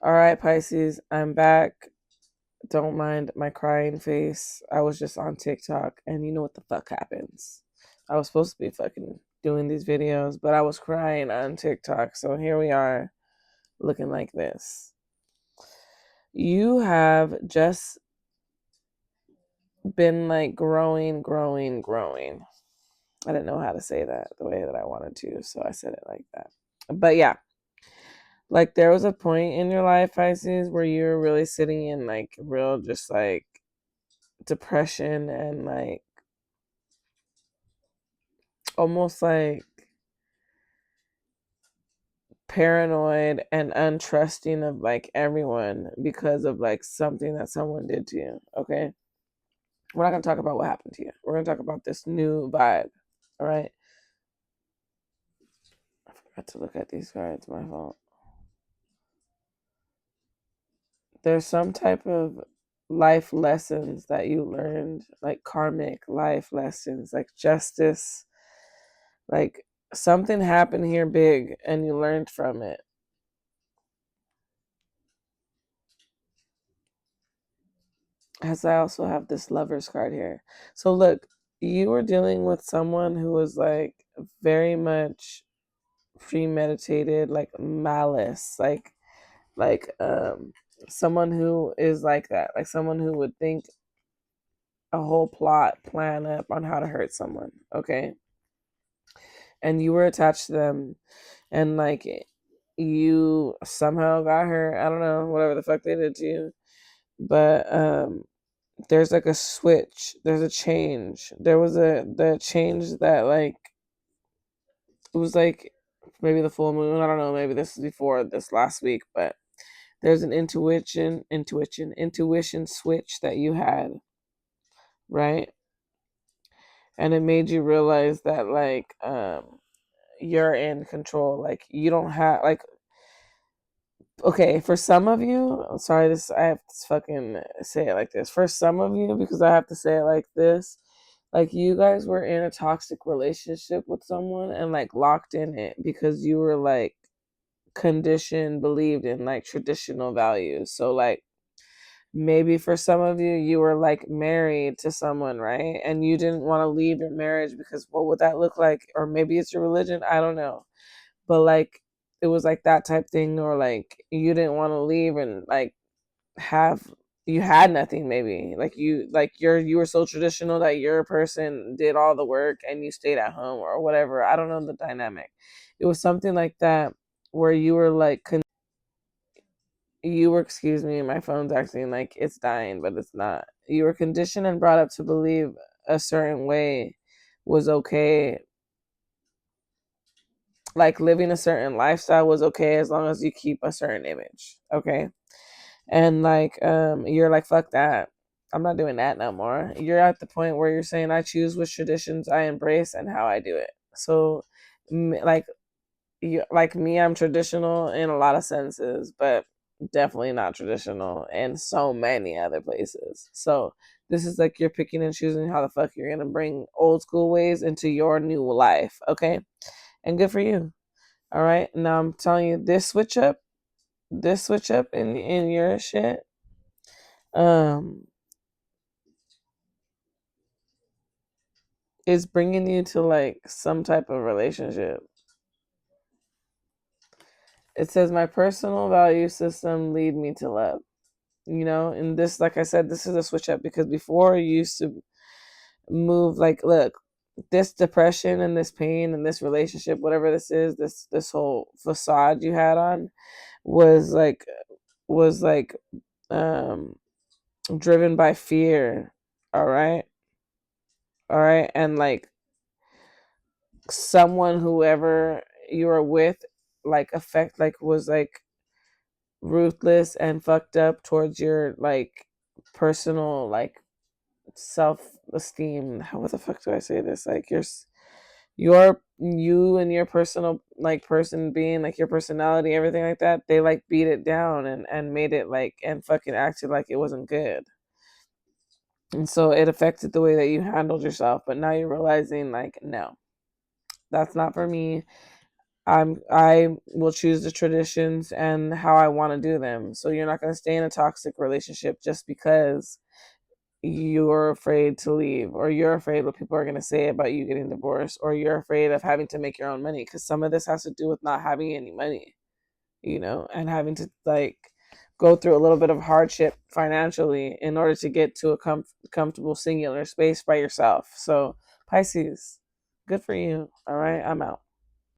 All right, Pisces, I'm back. Don't mind my crying face. I was just on TikTok and you know what the fuck happens. I was supposed to be fucking doing these videos, but I was crying on TikTok. So here we are looking like this. You have just been like growing. I didn't know how to say that the way that I wanted to, so I said it like that. But yeah, like there was a point in your life, Pisces, where you were really sitting in like real just like depression and like almost like paranoid and untrusting of like everyone because of like something that someone did to you. Okay. We're not going to talk about what happened to you. We're going to talk about this new vibe. All right. I forgot to look at these cards. My fault. There's some type of life lessons that you learned, like karmic life lessons, like justice, like something happened here big and you learned from it. As I also have this lover's card here. So look, you were dealing with someone who was like very much premeditated, like malice, like someone who is like that, like someone who would think a whole plot plan up on how to hurt someone, okay? And you were attached to them and like you somehow got her, I don't know, whatever the fuck they did to you. But there's like a switch, there's a change, there was the change that like it was like maybe the full moon, I don't know, maybe this is before this last week, but there's an intuition switch that you had, right? And it made you realize that like you're in control, like you don't have like, okay, for some of you, I'm sorry, this I have to fucking say it like this. For some of you, because I have to say it like this, like you guys were in a toxic relationship with someone and like locked in it because you were like conditioned, believed in like traditional values. So like maybe for some of you, you were like married to someone, right? And you didn't want to leave your marriage because what would that look like? Or maybe it's your religion, I don't know, but like it was like that type thing, or like you didn't want to leave and like have, you had nothing, maybe like you were so traditional that your person did all the work and you stayed at home or whatever, I don't know the dynamic. It was something like that where you were like you were, excuse me, my phone's acting like it's dying, but it's not. You were conditioned and brought up to believe a certain way was okay, like living a certain lifestyle was okay as long as you keep a certain image, okay? And like you're like fuck that, I'm not doing that no more. You're at the point where you're saying I choose which traditions I embrace and how I do it. So like you, like me, I'm traditional in a lot of senses, but definitely not traditional in so many other places. So this is like you're picking and choosing how the fuck you're gonna bring old school ways into your new life, okay? And good for you. All right. Now I'm telling you, this switch up in your shit, um, is bringing you to like some type of relationship. It says my personal value system lead me to love. You know, and this, like I said, this is a switch up because before you used to move like, look, this depression and this pain and this relationship, whatever this is, this whole facade you had on was like was like um driven by fear. All right. All right. And like someone, whoever you were with, like affect, like was like ruthless and fucked up towards your like personal like self-esteem. How, what the fuck do I say this? Like your you and your personal like person being, like your personality, everything like that, they like beat it down and made it like and fucking acted like it wasn't good. And so it affected the way that you handled yourself. But now you're realizing like, no, that's not for me. I will choose the traditions and how I want to do them. So you're not going to stay in a toxic relationship just because you're afraid to leave, or you're afraid what people are going to say about you getting divorced, or you're afraid of having to make your own money, because some of this has to do with not having any money, and having to like go through a little bit of hardship financially in order to get to a comfortable singular space by yourself. So Pisces, good for you. All right, I'm out.